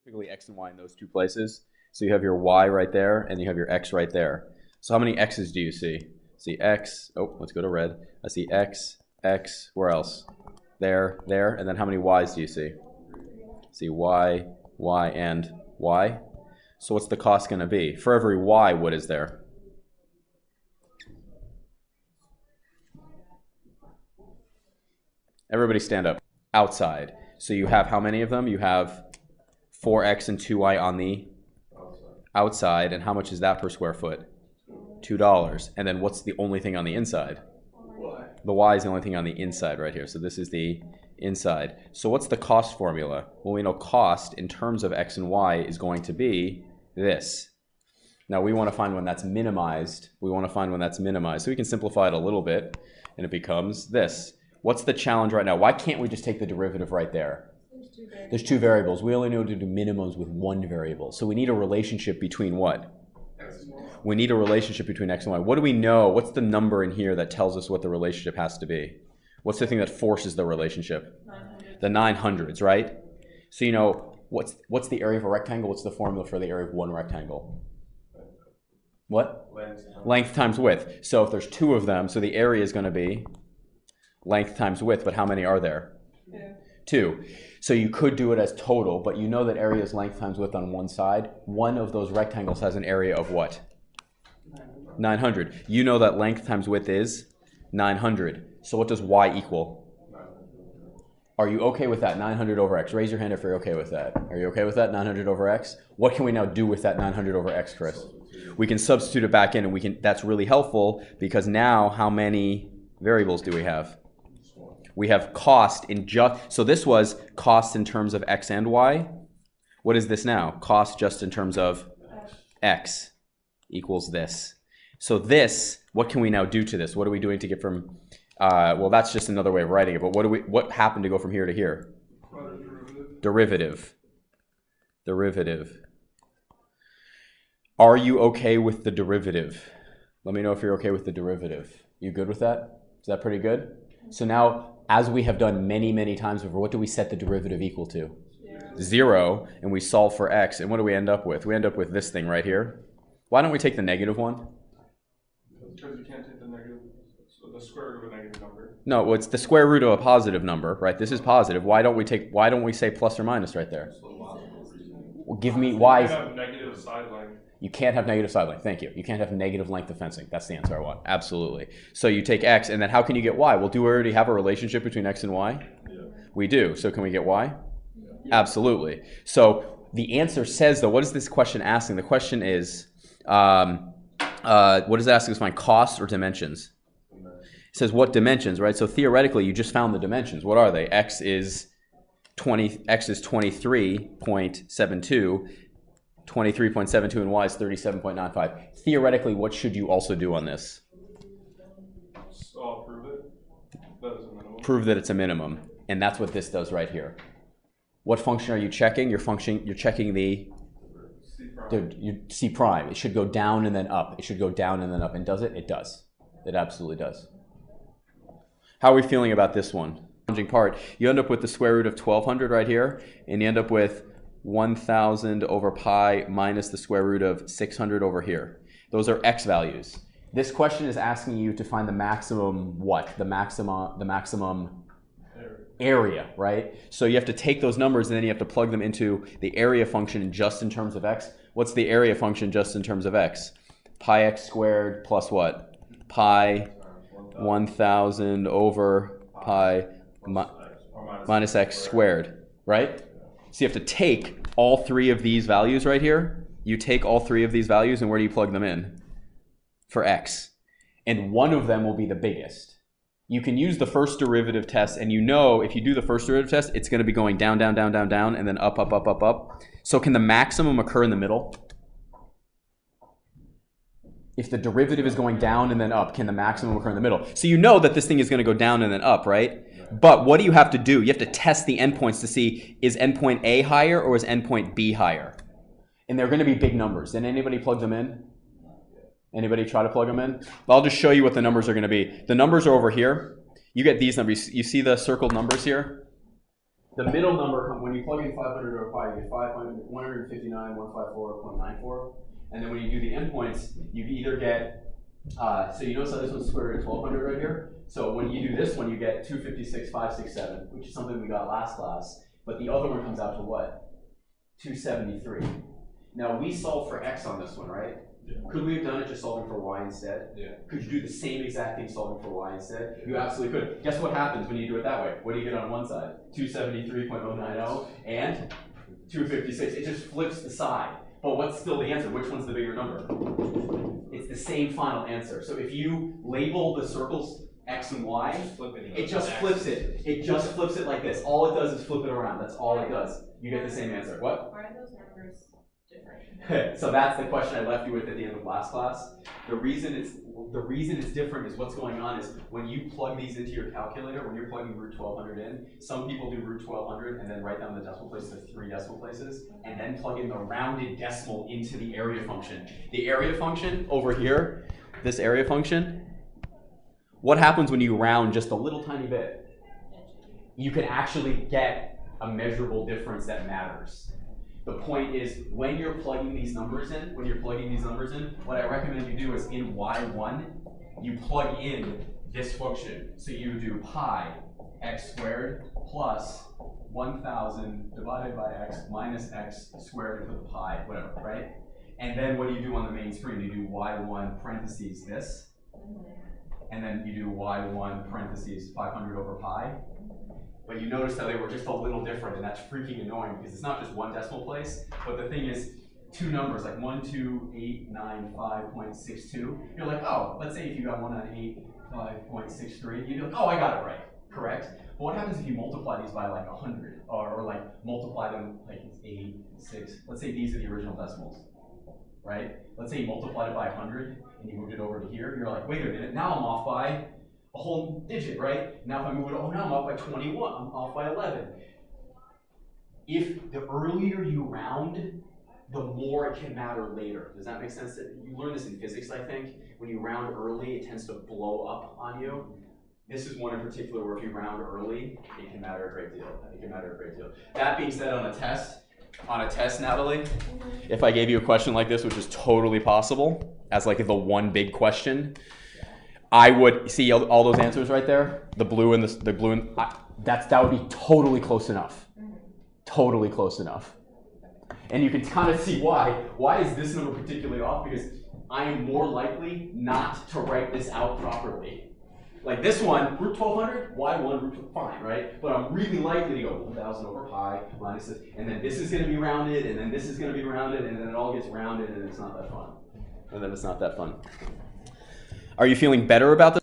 Typically x and y in those two places. So you have your y right there, and you have your x right there. So how many x's do you see? See x, oh, let's go to red. I see x, x, where else? There, and then how many y's do you see? See y, y, and y. So what's the cost going to be? For every y, what is there? Everybody stand up. Outside. So you have how many of them? You have 4x and 2y on the outside. And how much is that per square foot? $2. And then what's the only thing on the inside? The y is the only thing on the inside right here. So this is the inside. So what's the cost formula? Well, we know cost in terms of x and y is going to be this. Now we want to find when that's minimized. We want to find when that's minimized. So we can simplify it a little bit, and it becomes this. What's the challenge right now? Why can't we just take the derivative right there? There's two variables. We only know to do minimums with one variable. So we need a relationship between what? We need a relationship between x and y. What do we know? What's the number in here that tells us what the relationship has to be? What's the thing that forces the relationship? 900. The 900s, right? So you know, what's the area of a rectangle? What's the formula for the area of one rectangle? What? Length times width. So if there's two of them, so the area is going to be length times width, but how many are there? Two. So you could do it as total, but you know that area is length times width on one side. One of those rectangles has an area of what? 900. You know that length times width is 900. So what does y equal? Are you okay with that? 900 over x. Raise your hand if you're okay with that. Are you okay with that? 900 over x? What can we now do with that 900 over x, Chris? We can substitute it back in, and that's really helpful because now how many variables do we have? We have cost in so this was cost in terms of x and y. What is this now? Cost just in terms of x equals this. So this, what can we now do to this? What are we doing to get from, well, that's just another way of writing it, but what happened to go from here to here? Derivative. Are you okay with the derivative? Let me know if you're okay with the derivative. You good with that? Is that pretty good? So now, as we have done many, many times before, what do we set the derivative equal to? 0, and we solve for x, and what do we end up with? We end up with this thing right here. Why don't we take the negative one? Because you can't take the negative, so the square root of a negative number. No, well, it's the square root of a positive number, right? This is positive. Why don't we say plus or minus right there? Well, give me why. You can't have negative side length. You can't have negative side length. Thank you. You can't have negative length of fencing. That's the answer I want. Absolutely. So you take x, and then how can you get y? Well, do we already have a relationship between x and y? Yeah. We do. So can we get y? Yeah. Absolutely. So the answer says, though, what is this question asking? The question is, what is it asking us to find? Cost or dimensions? It says what dimensions, right? So theoretically, you just found the dimensions. What are they? X is 23.72. 23.72 and y is 37.95. Theoretically, what should you also do on this? So prove it. That is a minimum. Prove that it's a minimum. And that's what this does right here. What function are you checking? You're checking the C prime. It should go down and then up. It should go down and then up. And does it? It does. It absolutely does. How are we feeling about this one? Challenging part. You end up with the square root of 1200 right here, and you end up with 1000 over pi minus the square root of 600 over here. Those are x values. This question is asking you to find the maximum what? The maximum area, right? So you have to take those numbers and then you have to plug them into the area function just in terms of x. What's the area function just in terms of x? Pi x squared plus what? Pi 1000 over pi minus x squared, right? So you have to take all three of these values right here. You take all three of these values, and where do you plug them in? For x. And one of them will be the biggest. You can use the first derivative test, and you know if you do the first derivative test, it's going to be going down, down, down, down, down, and then up, up, up, up, up. So can the maximum occur in the middle? If the derivative is going down and then up, can the maximum occur in the middle? So you know that this thing is going to go down and then up, right? But what do you have to do? You have to test the endpoints to see, is endpoint A higher or is endpoint B higher? And they're going to be big numbers. Did anybody plug them in? Anybody try to plug them in? I'll just show you what the numbers are going to be. The numbers are over here. You get these numbers. You see the circled numbers here? The middle number, when you plug in 500 over pi, you get 159.154.94. And then when you do the endpoints, you either get, so you notice how this one's square root of 1200 right here? So when you do this one, you get 256,567, which is something we got last class. But the other one comes out to what? 273. Now we solved for x on this one, right? Yeah. Could we have done it just solving for y instead? Yeah. Could you do the same exact thing solving for y instead? Yeah. You absolutely could. Guess what happens when you do it that way? What do you get on one side? 273.090 and 256. It just flips the side. But what's still the answer? Which one's the bigger number? It's the same final answer. So if you label the circles x and y, it just flips it. It just flips it like this. All it does is flip it around. That's all it does. You get the same answer. What? Why are those numbers different? So that's the question I left you with at the end of last class. The reason it's different is what's going on is when you plug these into your calculator, when you're plugging root 1200 in, some people do root 1200 and then write down the decimal places to 3 decimal places and then plug in the rounded decimal into the area function. The area function over here, this area function, what happens when you round just a little tiny bit? You can actually get a measurable difference that matters. The point is, when you're plugging these numbers in, what I recommend you do is in y1, you plug in this function. So you do pi x squared plus 1,000 divided by x minus x squared and put pi, whatever, right? And then what do you do on the main screen? You do y1 parentheses this, and then you do y1 parentheses 500 over pi. But you notice how they were just a little different, and that's freaking annoying because it's not just one decimal place, but the thing is two numbers like 12895.62. You're like, oh, let's say if you got 198.5.63, you'd be like, oh, I got it right, correct? But what happens if you multiply these by like 100, or like multiply them like it's 8, 6, let's say these are the original decimals, right? Let's say you multiplied it by 100 and you moved it over to here, you're like, wait a minute, now I'm off by a whole digit, right? Now if I move it, oh, now I'm off by 21, I'm off by 11. If the earlier you round, the more it can matter later. Does that make sense? You learn this in physics, I think. When you round early, it tends to blow up on you. This is one in particular where if you round early, it can matter a great deal. That being said, on a test, Natalie, if I gave you a question like this, which is totally possible, as like the one big question, I would see all those answers right there, the blue and the blue, and that would be totally close enough. Totally close enough. And you can kind of see why. Why is this number particularly off? Because I am more likely not to write this out properly. Like this one, root 1200, y1, root fine, right? But I'm really likely to go 1,000 over pi minus this, and then this is going to be rounded, and then this is going to be rounded, and then it all gets rounded, and it's not that fun. Are you feeling better about this?